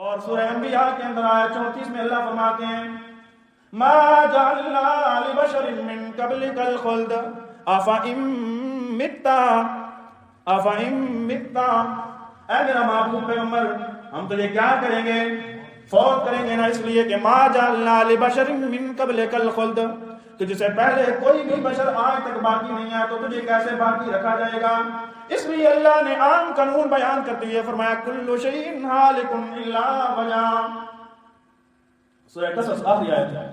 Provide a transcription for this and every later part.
اور سورہ انبیاء کے اندر آیت 34 میں اللہ فرماتے ہیں ما جعلنا لبشر من قبلک الخلد افئن مت اے میرا محبوب پیغمبر ہم تجھے کیا کریں گے، فوت کریں گے نا، اس لیے کہ ما جعلنا لبشر من قبلک الخلد، کہ جسے پہلے کوئی بھی بشر آج تک باقی نہیں ہے تو تجھے کیسے باقی رکھا جائے گا۔ اس لیے اللہ نے عام قانون بیان کرتے ہوئے فرمایا کل شیء ہالک الا وجہہ، سورہ قصص آخری آیت ہے،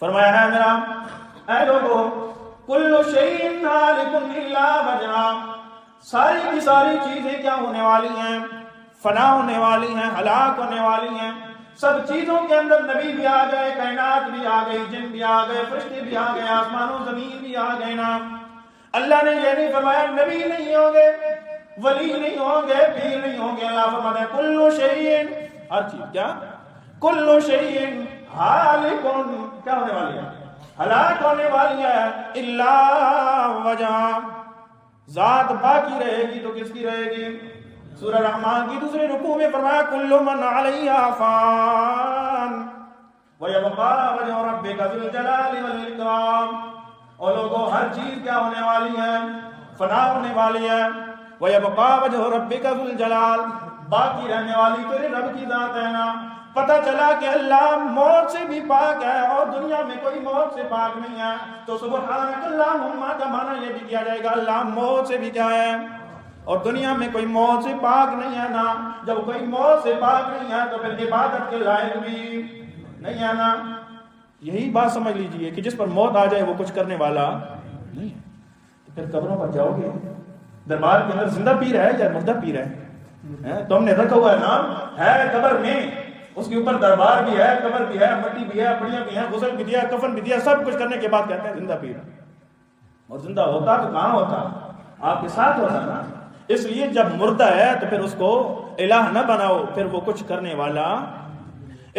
فرمایا ہے میرا اے لوگو کل شیء ہالک الا وجہہ، ساری کی ساری چیزیں کیا ہونے والی ہیں، فنا ہونے والی ہیں، ہلاک ہونے والی ہیں۔ سب چیزوں کے اندر نبی بھی آ گئے، کائنات بھی آ گئی، جن بھی آ گئے، فرشتے بھی آ گئے، آسمان و زمین بھی آ گئے نا۔ اللہ نے یہ نہیں فرمایا نبی نہیں ہوں گے، ولی نہیں ہوں گے، پیر نہیں ہوں گے، اللہ فرماتا ہے کل شیء، ہر چیز کیا، کل شیء ہالک، کیا ہونے والی ہے، ہلاک ہونے والی ہے، الا وجہ، ذات باقی رہے گی تو کس کی رہے گی؟ سورہ رحمان کی دوسرے رکوع میں فرمایا کل من علیہا فان ویبقا وجہ ربک ذی الجلال والاکرام، اور لوگوں ہر چیز کیا ہونے والی ہے، فنا ہونے والی ہے، ویبقا وجہ ربک ذی الجلال، باقی رہنے والی تیرے رب کی ذات ہے نا۔ پتہ چلا کہ اللہ موت سے بھی پاک ہے اور دنیا میں کوئی موت سے پاک نہیں ہے، تو سبحانک اللہم کا معنی یہ بھی کیا جائے گا اللہ موت سے بھی کیا ہے اور دنیا میں کوئی موت سے پاک نہیں ہے نا۔ جب کوئی موت سے پاک نہیں ہے تو پھر عبادت کے لائق بھی نہیں ہے نا۔ یہی بات سمجھ لیجئے کہ جس پر موت آ جائے وہ کچھ کرنے والا نہیں ہے، تو پھر قبروں پر جاؤ گے، دربار کے اندر زندہ پیر ہے یا مردہ پیر ہے؟ تو ہم نے رکھا ہوا ہے نام ہے قبر میں، اس کے اوپر دربار بھی ہے، قبر بھی ہے، مٹی بھی ہے، پڑیاں بھی ہیں، غسل بھی دیا، کفن بھی دیا، سب کچھ کرنے کے بعد کہتے ہیں زندہ پیر، اور زندہ ہوتا تو کہاں ہوتا، آپ کے ساتھ ہوتا نا۔ اس لیے جب مردہ ہے تو پھر اس کو الہ نہ بناؤ، پھر وہ کچھ کرنے والا۔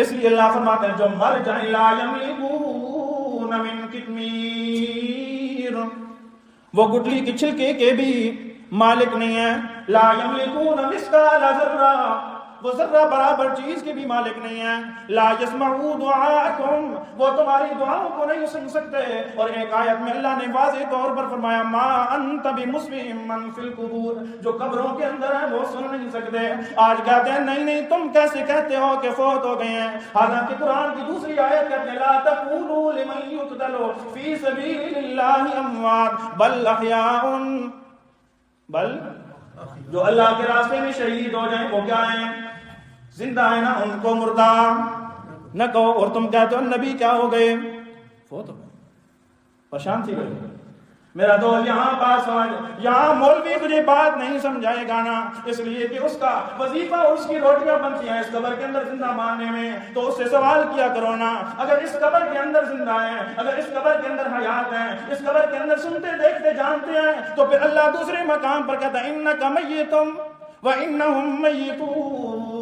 اس لیے اللہ فرماتے ہیں جو مر جائیں لا یملکون من قطمیر، وہ گٹلی کی چھلکے کے بھی مالک نہیں ہے، لا یملکون مثقال ذرہ، وہ ذرہ برابر چیز کے بھی مالک نہیں ہے، لا یسمعوا دعاءکم، وہ تمہاری دعاؤں کو نہیں سن سکتے۔ اور ایک آیت میں اللہ نے واضح طور پر فرمایا ما انت بمسمع من فی القبور، جو قبروں کے اندر ہیں وہ سن نہیں سکتے۔ آج کہتے ہیں نہیں نہیں تم کیسے کہتے ہو کہ فوت ہو گئے ہیں، حالانکہ قرآن کی دوسری آیت کہتے ہیں لا تقولوا لمن یقتل فی سبیل اللہ اموات بل احیاء، بل جو اللہ کے راستے میں شہید ہو جائیں وہ کیا ہیں، زندہ ہے نا، ان کو مردہ نہ کہو۔ اور تم کہتے ہو نبی کیا ہو گئے، فوت ہو گئے، پریشان تھی گئے۔ میرا دوست یہاں بات سمجھ، یہاں مولوی تجھے بات نہیں سمجھائے گا نا، اس لیے کہ اس کا وظیفہ اور اس کی روٹیاں بنتی ہیں اس قبر کے اندر زندہ ماننے میں، تو اس سے سوال کیا کرو نا، اگر اس قبر کے اندر زندہ ہیں، اگر اس قبر کے اندر حیات ہیں، اس قبر کے اندر سنتے دیکھتے جانتے ہیں، تو پھر اللہ دوسرے مقام پر کہتا ہے انک میتم وانہم میتون،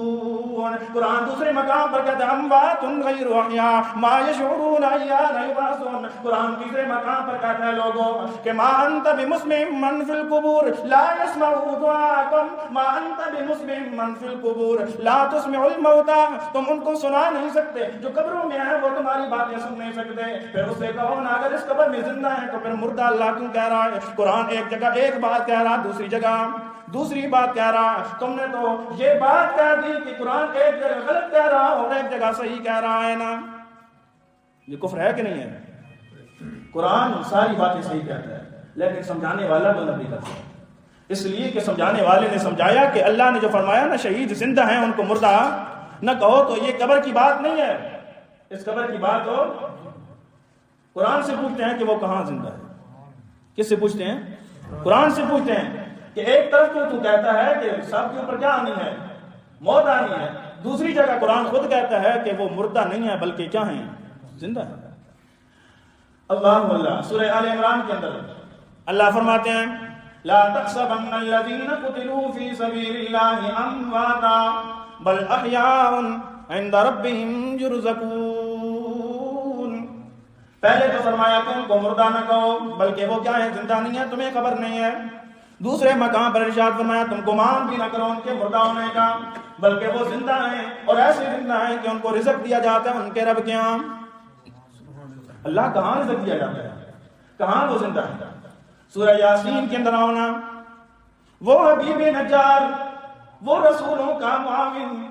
قرآن دوسرے مقام پر کہتا ہے اموات غیر احیاء ما یشعرون ایان یبعثون، قرآن تیسرے مقام پر کہتا ہے لوگوں کہ ما انت بمسمع من فی القبور لا يسمعوا دعاءکم، ما انت بمسمع من فی القبور لا تسمع الموتى، تم ان کو سنا نہیں سکتے جو قبروں میں ہیں، وہ تمہاری باتیں سن نہیں سکتے۔ پھر اس سے کہو نا اگر اس قبر میں زندہ ہے تو پھر مردہ اللہ کیوں کہہ رہا ہے؟ قرآن ایک جگہ ایک بات کہہ رہا، دوسری جگہ دوسری بات کہہ رہا۔ تم نے تو یہ بات کہہ دی کہ قرآن ایک جگہ غلط کہہ رہا اور ایک جگہ صحیح کہہ رہا ہے نا، یہ کفر ہے کہ نہیں ہے؟ قرآن ساری باتیں صحیح کہتا ہے لیکن سمجھانے والا غلط نہیں کرتا، اس لیے کہ سمجھانے والے نے سمجھایا کہ اللہ نے جو فرمایا نا شہید زندہ ہیں ان کو مردہ نہ کہو، تو یہ قبر کی بات نہیں ہے، اس قبر کی بات ہو قرآن سے پوچھتے ہیں کہ وہ کہاں زندہ ہے۔ کس سے پوچھتے ہیں؟ قرآن سے پوچھتے ہیں کہ ایک طرف تو کہتا ہے کہ سب کے اوپر کیا آنی ہے، موت آنی ہے، دوسری جگہ قرآن خود کہتا ہے کہ وہ مردہ نہیں ہے بلکہ کیا ہیں، زندہ ہے۔ اللہ اللہ سورہ آل عمران کے اندر اللہ فرماتے ہیں لا تحسبن الذين قتلوا في سبيل الله امواتا بل احياء عند ربهم يرزقون، پہلے تو فرمایا تم کو مردہ نہ کہو بلکہ وہ کیا ہے، زندہ نہیں ہے، تمہیں خبر نہیں ہے۔ دوسرے مقام پر ارشاد فرمایا تم گمان بھی نہ کرو ان کے مردہ ہونے کا، بلکہ وہ زندہ ہیں اور ایسے زندہ ہیں کہ ان کو رزق دیا جاتا ہے ان کے رب کے یہاں۔ اللہ کہاں رزق دیا جاتا ہے، کہاں وہ زندہ ہے؟ سورہ یاسین کے اندر آنا، وہ حبیب نجار، وہ رسولوں کا معاون،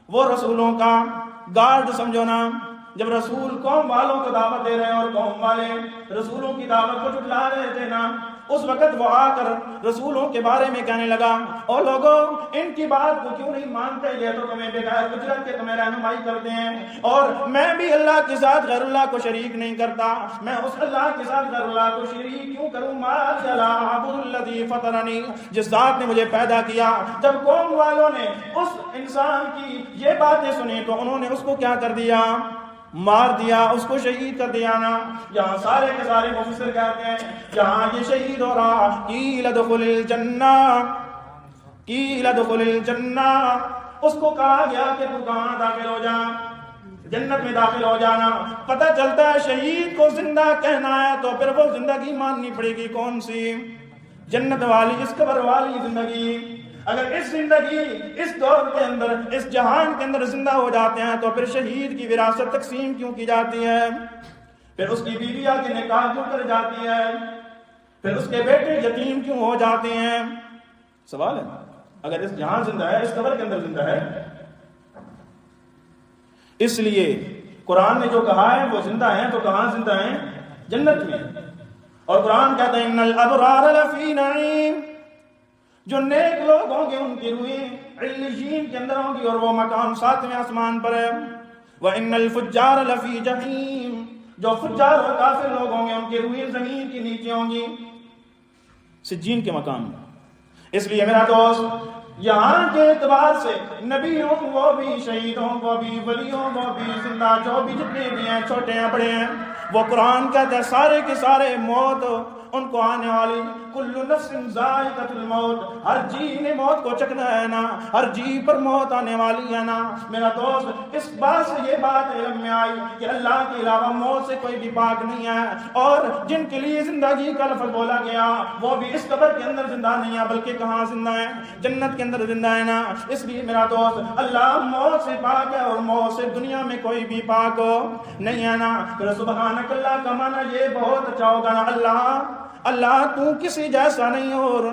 وہ رسولوں کا گارڈ سمجھو نا۔ جب رسول قوم والوں کو دعوت دے رہے ہیں اور قوم والے رسولوں کی دعوت کو جھٹلا رہے تھے نا، اس وقت وہ آ کر رسولوں کے بارے میں کہنے لگا، اور لوگوں ان کی بات کو کیوں نہیں مانتے، یہ تو تمہیں بغیر اجرت کے تمہیں رہنمائی کرتے ہیں، اور میں بھی اللہ کے ساتھ غیر اللہ کو شریک نہیں کرتا، میں اس اللہ کے ساتھ غیر اللہ کو شریک کیوں کروں؟ ما لا اعبد الذی فطرنی، جس ذات نے مجھے پیدا کیا۔ جب قوم والوں نے اس انسان کی یہ باتیں سنی تو انہوں نے اس کو کیا کر دیا؟ مار دیا، اس کو شہید کر دیا نا۔ یہاں سارے کے سارے مفسر کہتے ہیں جہاں یہ شہید ہو رہا، قیل ادخل الجنہ، قیل ادخل الجنہ، اس کو کہا گیا کہ تو کہاں داخل ہو جا، جنت میں داخل ہو جانا۔ پتہ چلتا ہے شہید کو زندہ کہنا ہے تو پھر وہ زندگی ماننی پڑے گی کون سی؟ جنت والی، اس قبر والی زندگی۔ اگر اس زندگی، اس دور کے اندر، اس جہان کے اندر زندہ ہو جاتے ہیں تو پھر شہید کی وراثت تقسیم کیوں کی جاتی ہے؟ پھر اس کی بیویاں کی نکاح کیوں کر جاتی ہے؟ پھر اس کے بیٹے یتیم کیوں ہو جاتے ہیں؟ سوال ہے، اگر اس جہان زندہ ہے، اس قبر کے اندر زندہ ہے۔ اس لیے قرآن نے جو کہا ہے وہ زندہ ہیں، تو کہاں زندہ ہیں؟ جنت میں۔ اور قرآن کہتا ہے ان الابرار لفی نعیم، جو نیک لوگ ہوں گے ان کی روحیں علیین کے اندر ہوں گی اور وہ مقام 7ویں آسمان پر ہے۔ وَإِنَّ الْفُجَّارَ لَفِي جَحِيمٍ، جو فجار اور کافر لوگ ہوں گے ان کی روحیں زمین کے نیچے ہوں گی، سجین کے مقام۔ اس لیے میرا دوست، یہاں کے اعتبار سے نبی ہوں وہ بھی، شہید ہوں وہ بھی، ولی ہوں وہ بھی، زندہ جو بھی جتنے بھی ہیں، چھوٹے ہیں بڑے ہیں، وہ قرآن کہتا ہے سارے کے سارے موت ان کو آنے والی، کل نفس ذائقۃ الموت، ہر جی نے موت کو چکنا ہے نا، ہر جی پر موت آنے والی ہے نا۔ میرا دوست، اس بات سے یہ بات علم میں آئی کہ اللہ کے علاوہ موت سے کوئی بھی پاک نہیں ہے، اور جن کے لیے زندگی کا لفظ بولا گیا وہ بھی اس قبر کے اندر زندہ نہیں ہے، بلکہ کہاں زندہ ہے؟ جنت کے اندر زندہ ہے نا۔ اس لیے میرا دوست، اللہ موت سے پاک ہے اور موت سے دنیا میں کوئی بھی پاک نہیں ہے نا۔ پھر سبحانک اللہ کا معنی یہ بہت اچھا ہوگا نا، اللہ تو کسی جیسا نہیں، اور